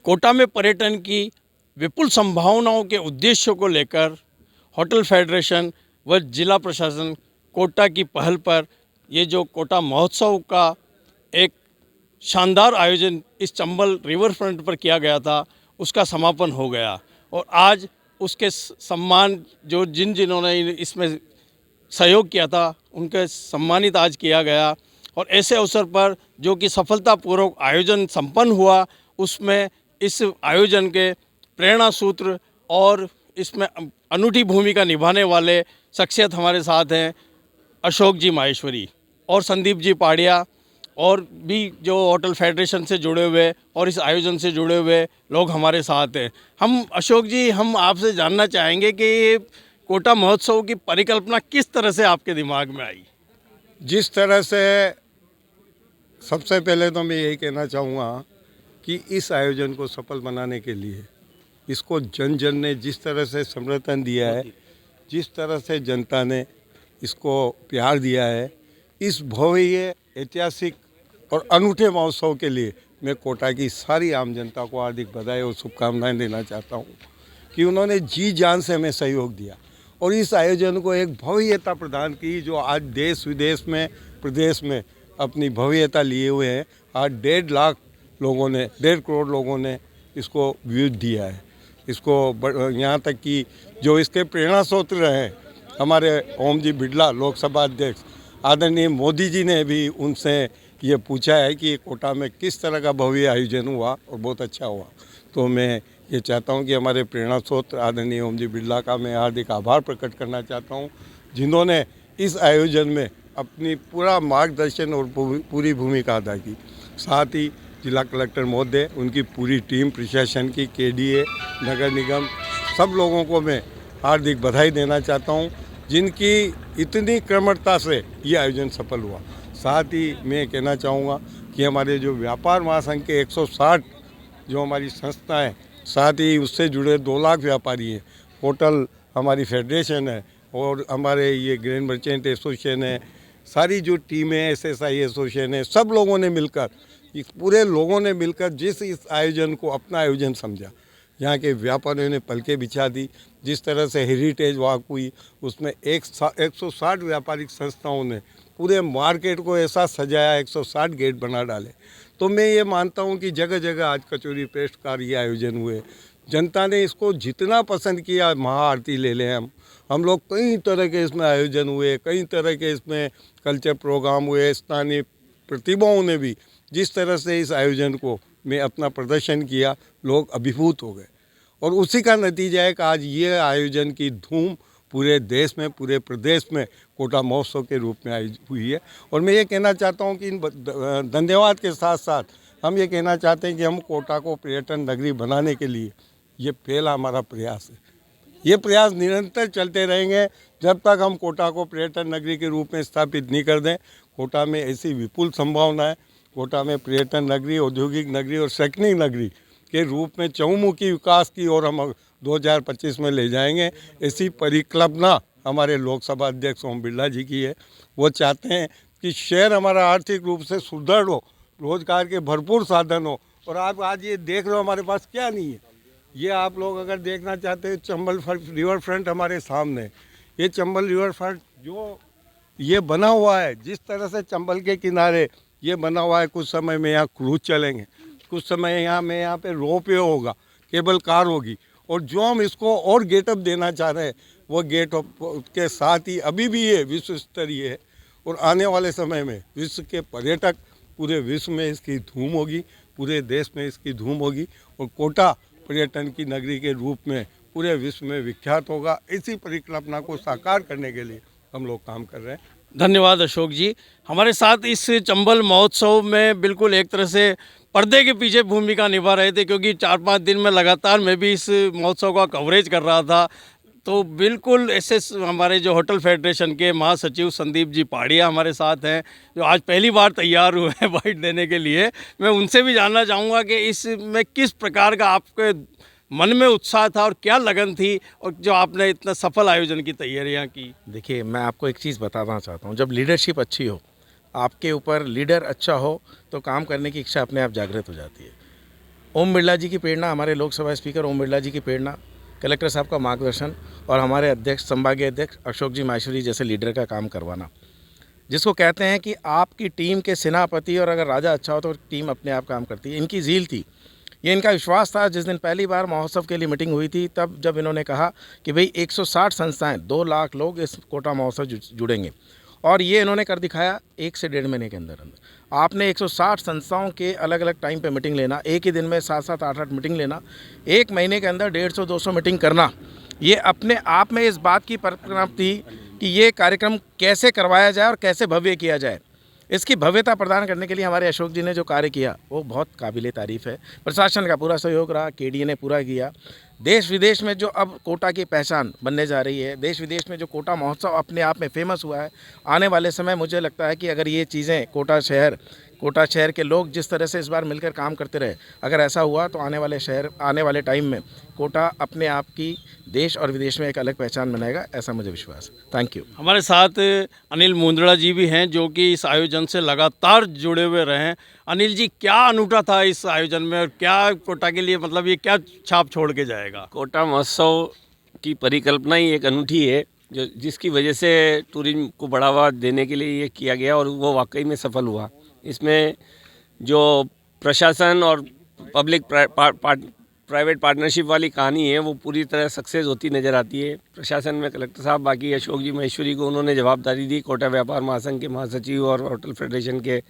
कोटा में पर्यटन की विपुल संभावनाओं के उद्देश्यों को लेकर होटल फेडरेशन व जिला प्रशासन कोटा की पहल पर ये जो कोटा महोत्सव का एक शानदार आयोजन इस चंबल रिवर फ्रंट पर किया गया था, उसका समापन हो गया। और आज उसके सम्मान जो जिन्होंने इसमें सहयोग किया था उनके सम्मानित आज किया गया। और ऐसे अवसर पर जो कि सफलतापूर्वक आयोजन संपन्न हुआ, उसमें इस आयोजन के प्रेरणा सूत्र और इसमें अनूठी भूमिका निभाने वाले शख्सियत हमारे साथ हैं अशोक जी माहेश्वरी और संदीप जी पाड़िया, और भी जो होटल फेडरेशन से जुड़े हुए और इस आयोजन से जुड़े हुए लोग हमारे साथ हैं। हम अशोक जी, हम आपसे जानना चाहेंगे कि कोटा महोत्सव की परिकल्पना किस तरह से आपके दिमाग में आई? जिस तरह से सबसे पहले तो मैं यही कहना चाहूँगा कि इस आयोजन को सफल बनाने के लिए इसको जन जन ने जिस तरह से समर्थन दिया है, जिस तरह से जनता ने इसको प्यार दिया है, इस भव्य ऐतिहासिक और अनूठे महोत्सव के लिए मैं कोटा की सारी आम जनता को हार्दिक बधाई और शुभकामनाएं देना चाहता हूँ कि उन्होंने जी जान से हमें सहयोग दिया और इस आयोजन को एक भव्यता प्रदान की जो आज देश विदेश में प्रदेश में अपनी भव्यता लिए हुए हैं। आज 1.5 लाख लोगों ने 1.5 करोड़ लोगों ने इसको व्यू दिया है। इसको यहाँ तक कि जो इसके प्रेरणा स्रोत हैं हमारे ओम जी बिड़ला लोकसभा अध्यक्ष आदरणीय मोदी जी ने भी उनसे ये पूछा है कि कोटा में किस तरह का भव्य आयोजन हुआ और बहुत अच्छा हुआ। तो मैं ये चाहता हूँ कि हमारे प्रेरणा स्रोत आदरणीय ओम जी बिड़ला का मैं हार्दिक आभार प्रकट करना चाहता हूँ, जिन्होंने इस आयोजन में अपनी पूरा मार्गदर्शन और पूरी भूमिका अदा की। साथ ही जिला कलेक्टर महोदय, उनकी पूरी टीम प्रशासन की, केडीए, नगर निगम, सब लोगों को मैं हार्दिक बधाई देना चाहता हूँ, जिनकी इतनी कर्मठता से ये आयोजन सफल हुआ। साथ ही मैं कहना चाहूँगा कि हमारे जो व्यापार महासंघ के 160 जो हमारी संस्था है, साथ ही उससे जुड़े 2 लाख व्यापारी हैं, होटल हमारी फेडरेशन है और हमारे ये ग्रैंड मर्चेंट एसोसिएशन है, सारी जो टीमें एसएसआई एसोसिएशन है, सब लोगों ने मिलकर, इस पूरे लोगों ने मिलकर जिस इस आयोजन को अपना आयोजन समझा, यहाँ के व्यापारियों ने पलके बिछा दी। जिस तरह से हेरिटेज वॉक हुई, उसमें 160 व्यापारिक संस्थाओं ने पूरे मार्केट को ऐसा सजाया, 160 गेट बना डाले। तो मैं ये मानता हूँ कि जगह जगह आज कचौरी पेस्ट का ये आयोजन हुए, जनता ने इसको जितना पसंद किया, महाआरती ले लें हम लोग, कई तरह के इसमें आयोजन हुए, कई तरह के इसमें कल्चर प्रोग्राम हुए, स्थानीय प्रतिभाओं ने भी जिस तरह से इस आयोजन को में अपना प्रदर्शन किया, लोग अभिभूत हो गए और उसी का नतीजा है कि आज ये आयोजन की धूम पूरे देश में, पूरे प्रदेश में कोटा महोत्सव के रूप में आई हुई है। और मैं ये कहना चाहता हूँ कि इन धन्यवाद के साथ साथ हम ये कहना चाहते हैं कि हम कोटा को पर्यटन नगरी बनाने के लिए ये पहला हमारा प्रयास है। ये प्रयास निरंतर चलते रहेंगे जब तक हम कोटा को पर्यटन नगरी के रूप में स्थापित नहीं कर दें। कोटा में ऐसी विपुल संभावना है, कोटा में पर्यटन नगरी, औद्योगिक नगरी और शैक्षणिक नगरी के रूप में चहुमुखी विकास की ओर हम 2025 में ले जाएंगे। ऐसी परिकल्पना हमारे लोकसभा अध्यक्ष ओम बिड़ला जी की है। वो चाहते हैं कि शहर हमारा आर्थिक रूप से सुदृढ़ हो, रोजगार के भरपूर साधन हो। और आप आज ये देख रहे हो हमारे पास क्या नहीं है। ये आप लोग अगर देखना चाहते हो, चंबल रिवर फ्रंट हमारे सामने, ये चंबल रिवर फ्रंट जो ये बना हुआ है, जिस तरह से चंबल के किनारे ये बना हुआ है, कुछ समय में यहाँ क्रूज चलेंगे, कुछ समय यहाँ पे रोपवे होगा, केबल कार होगी। और जो हम इसको और गेटअप देना चाह रहे हैं, वो गेटअप के साथ ही अभी भी ये विश्व स्तरीय है और आने वाले समय में विश्व के पर्यटक पूरे विश्व में इसकी धूम होगी, पूरे देश में इसकी धूम होगी और कोटा पर्यटन की नगरी के रूप में पूरे विश्व में विख्यात होगा। इसी परिकल्पना को साकार करने के लिए हम लोग काम कर रहे हैं। धन्यवाद अशोक जी। हमारे साथ इस चंबल महोत्सव में बिल्कुल एक तरह से पर्दे के पीछे भूमिका निभा रहे थे, क्योंकि 4-5 दिन में लगातार मैं भी इस महोत्सव का कवरेज कर रहा था। तो बिल्कुल ऐसे हमारे जो होटल फेडरेशन के महासचिव संदीप जी पाड़िया हमारे साथ हैं, जो आज पहली बार तैयार हुए हैं बाइट देने के लिए। मैं उनसे भी जानना चाहूँगा कि इसमें किस प्रकार का आपके मन में उत्साह था और क्या लगन थी, और जो आपने इतना सफल आयोजन की तैयारियां की। देखिए, मैं आपको एक चीज़ बताना चाहता हूँ। जब लीडरशिप अच्छी हो, आपके ऊपर लीडर अच्छा हो, तो काम करने की इच्छा अपने आप जागृत हो जाती है। ओम बिरला जी की प्रेरणा, हमारे लोकसभा स्पीकर ओम बिरला जी की प्रेरणा, कलेक्टर साहब का मार्गदर्शन और हमारे अध्यक्ष, संभागीय अध्यक्ष अशोक जी माहेश्वरी जैसे लीडर का काम करवाना, जिसको कहते हैं कि आपकी टीम के सेनापति और अगर राजा अच्छा हो तो टीम अपने आप काम करती है। इनकी झील थी, ये इनका विश्वास था। जिस दिन पहली बार महोत्सव के लिए मीटिंग हुई थी, तब जब इन्होंने कहा कि भाई 160 संस्थाएं, 2 लाख लोग इस कोटा महोत्सव जुड़ेंगे, और ये इन्होंने कर दिखाया 1 से 1.5 महीने के अंदर अंदर। आपने 160 संस्थाओं के अलग अलग टाइम पे मीटिंग लेना, एक ही दिन में 7-7, 8-8 मीटिंग लेना, 1 महीने के अंदर 150-200 मीटिंग करना, ये अपने आप में इस बात की परिकल्पना थी कि ये कार्यक्रम कैसे करवाया जाए और कैसे भव्य किया जाए। इसकी भव्यता प्रदान करने के लिए हमारे अशोक जी ने जो कार्य किया वो बहुत काबिले तारीफ़ है। प्रशासन का पूरा सहयोग रहा, केडीए ने पूरा किया। देश विदेश में जो अब कोटा की पहचान बनने जा रही है, देश विदेश में जो कोटा महोत्सव अपने आप में फेमस हुआ है, आने वाले समय मुझे लगता है कि अगर ये चीज़ें कोटा शहर के लोग जिस तरह से इस बार मिलकर काम करते रहे, अगर ऐसा हुआ तो आने वाले टाइम में कोटा अपने आप की देश और विदेश में एक अलग पहचान बनाएगा, ऐसा मुझे विश्वास है। Thank you. हमारे साथ अनिल मुंदड़ा जी भी हैं, जो कि इस आयोजन से लगातार जुड़े हुए रहे हैं। अनिल जी, क्या अनूठा था इस आयोजन में और क्या कोटा के लिए, मतलब ये क्या छाप छोड़ के जाएगा? कोटा महोत्सव की परिकल्पना ही एक अनूठी है, जो जिसकी वजह से टूरिज्म को बढ़ावा देने के लिए ये किया गया और वो वाकई में सफल हुआ। इसमें जो प्रशासन और पब्लिक प्राइवेट पार्टनरशिप वाली कहानी है वो पूरी तरह सक्सेस होती नज़र आती है। प्रशासन में कलेक्टर साहब, बाकी अशोक जी माहेश्वरी को उन्होंने जवाबदारी दी। कोटा व्यापार महासंघ के महासचिव और होटल फेडरेशन के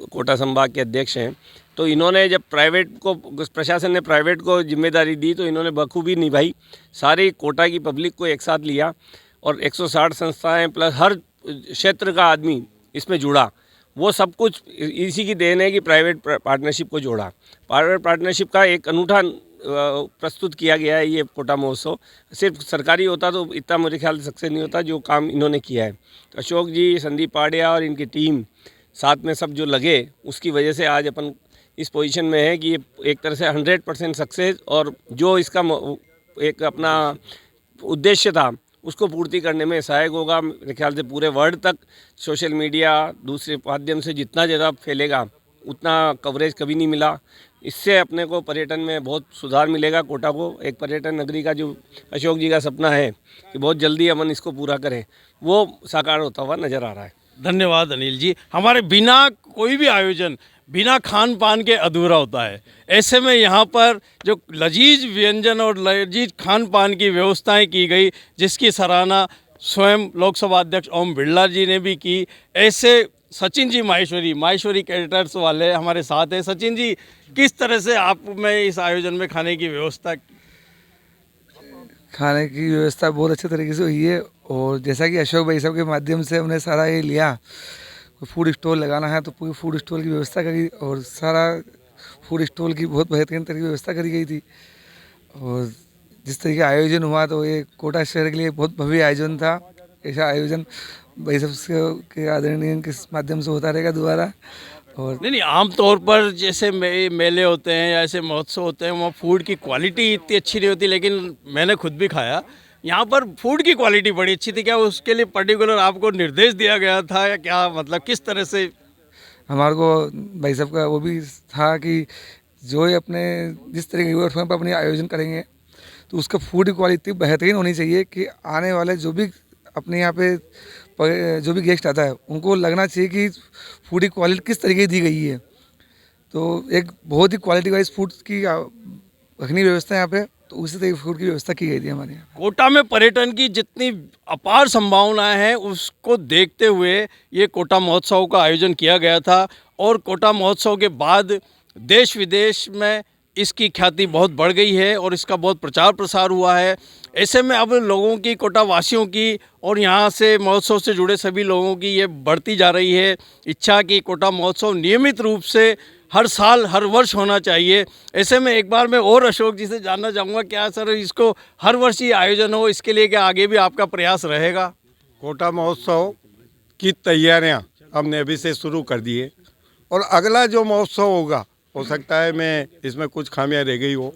कोटा संभाग के अध्यक्ष हैं, तो इन्होंने जब प्रशासन ने प्राइवेट को जिम्मेदारी दी तो इन्होंने बखूबी निभाई। सारी कोटा की पब्लिक को एक साथ लिया और 160 संस्थाएं प्लस हर क्षेत्र का आदमी इसमें जुड़ा। वो सब कुछ इसी की देन है कि प्राइवेट पार्टनरशिप को जोड़ा। प्राइवेट पार्टनरशिप का एक अनूठा प्रस्तुत किया गया है ये कोटा महोत्सव। सिर्फ सरकारी होता तो इतना मेरे ख्याल से सक्सेस नहीं होता जो काम इन्होंने किया है। अशोक जी, संदीप पाड़िया और इनकी टीम साथ में सब जो लगे, उसकी वजह से आज अपन इस पोजीशन में है कि ये एक तरह से 100% सक्सेस, और जो इसका एक अपना उद्देश्य था उसको पूर्ति करने में सहायक होगा। मेरे ख्याल से पूरे वर्ल्ड तक सोशल मीडिया दूसरे माध्यम से जितना ज़्यादा फैलेगा उतना कवरेज कभी नहीं मिला। इससे अपने को पर्यटन में बहुत सुधार मिलेगा। कोटा को एक पर्यटन नगरी का जो अशोक जी का सपना है कि बहुत जल्दी अपन इसको पूरा करें, वो साकार होता हुआ नज़र आ रहा है। धन्यवाद अनिल जी। हमारे बिना कोई भी आयोजन बिना खान पान के अधूरा होता है। ऐसे में यहाँ पर जो लजीज व्यंजन और लजीज खान पान की व्यवस्थाएं की गई, जिसकी सराहना स्वयं लोकसभा अध्यक्ष ओम बिरला जी ने भी की, ऐसे सचिन जी माहेश्वरी कैटर्स वाले हमारे साथ हैं। सचिन जी, किस तरह से आप में इस आयोजन में खाने की व्यवस्था? खाने की व्यवस्था बहुत अच्छे तरीके से हुई है, और जैसा कि अशोक भाई साहब के माध्यम से हमने सारा ये लिया, फूड स्टॉल लगाना है तो पूरी फूड स्टॉल की व्यवस्था करी, और सारा फूड स्टॉल की बहुत बेहतरीन तरीके की व्यवस्था करी गई थी। और जिस तरीके का आयोजन हुआ तो ये कोटा शहर के लिए बहुत भव्य आयोजन था। ऐसा आयोजन भाई साहब के आदरणीय के माध्यम से होता रहेगा दोबारा। और नहीं, आमतौर पर जैसे मेले होते हैं या ऐसे महोत्सव होते हैं, वहाँ फूड की क्वालिटी इतनी अच्छी नहीं होती, लेकिन मैंने खुद भी खाया, यहाँ पर फूड की क्वालिटी बड़ी अच्छी थी। क्या उसके लिए पर्टिकुलर आपको निर्देश दिया गया था या क्या, मतलब किस तरह से? हमारे को भाई साहब का वो भी था कि जो ये अपने जिस तरह के प्लेटफॉर्म पर अपने आयोजन करेंगे तो उसका फूड की क्वालिटी बेहतरीन होनी चाहिए कि आने वाले जो भी अपने यहाँ पे जो भी गेस्ट आता है उनको लगना चाहिए कि फूड की क्वालिटी किस तरीके की दी गई है। तो एक बहुत ही क्वालिटी वाइज फूड की रखनी व्यवस्था यहाँ पे, तो उसी तरह फूड की व्यवस्था की गई थी हमारे यहाँ। कोटा में पर्यटन की जितनी अपार संभावनाएं हैं उसको देखते हुए ये कोटा महोत्सव का आयोजन किया गया था, और कोटा महोत्सव के बाद देश विदेश में इसकी ख्याति बहुत बढ़ गई है और इसका बहुत प्रचार प्रसार हुआ है। ऐसे में अब लोगों की, कोटा वासियों की और यहाँ से महोत्सव से जुड़े सभी लोगों की ये बढ़ती जा रही है इच्छा कि कोटा महोत्सव नियमित रूप से हर साल हर वर्ष होना चाहिए। ऐसे में एक बार मैं और अशोक जी से जानना चाहूँगा, क्या सर इसको हर वर्ष ये आयोजन हो, इसके लिए क्या आगे भी आपका प्रयास रहेगा? कोटा महोत्सव की तैयारियां हमने अभी से शुरू कर दी है, और अगला जो महोत्सव होगा हो सकता है मैं इसमें कुछ खामियां रह गई हो।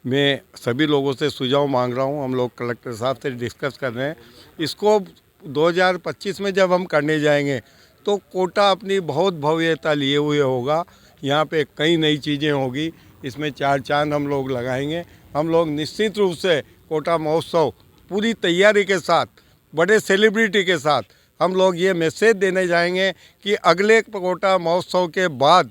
मैं सभी लोगों से सुझाव मांग रहा हूं, हम लोग कलेक्टर साहब से डिस्कस कर रहे हैं। इसको 2025 में जब हम करने जाएंगे तो कोटा अपनी बहुत भव्यता लिए हुए होगा। यहाँ पे कई नई चीज़ें होगी, इसमें 4 चांद हम लोग लगाएंगे। हम लोग निश्चित रूप से कोटा महोत्सव पूरी तैयारी के साथ, बड़े सेलिब्रिटी के साथ हम लोग ये मैसेज देने जाएंगे कि अगले कोटा महोत्सव के बाद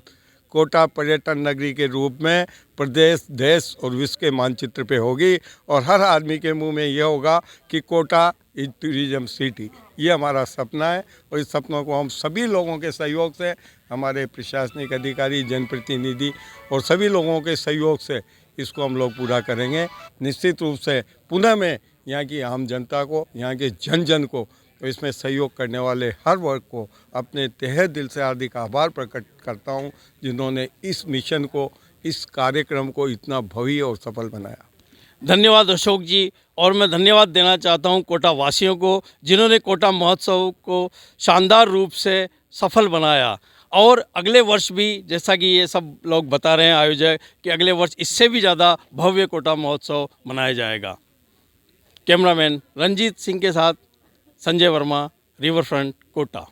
कोटा पर्यटन नगरी के रूप में प्रदेश, देश और विश्व के मानचित्र पे होगी और हर आदमी के मुंह में ये होगा कि कोटा इज टूरिज्म सिटी। ये हमारा सपना है और इस सपनों को हम सभी लोगों के सहयोग से, हमारे प्रशासनिक अधिकारी, जनप्रतिनिधि और सभी लोगों के सहयोग से इसको हम लोग पूरा करेंगे। निश्चित रूप से पुनः मैं यहाँ की आम जनता को, यहाँ के जन जन को, तो इसमें सहयोग करने वाले हर वर्ग को अपने तहे दिल से हार्दिक आभार प्रकट करता हूँ, जिन्होंने इस मिशन को, इस कार्यक्रम को इतना भव्य और सफल बनाया। धन्यवाद अशोक जी। और मैं धन्यवाद देना चाहता हूं कोटा वासियों को, जिन्होंने कोटा महोत्सव को शानदार रूप से सफल बनाया। और अगले वर्ष भी, जैसा कि ये सब लोग बता रहे हैं आयोजक, कि अगले वर्ष इससे भी ज़्यादा भव्य कोटा महोत्सव मनाया जाएगा। कैमरामैन रंजीत सिंह के साथ संजय वर्मा, रिवर फ्रंट, कोटा।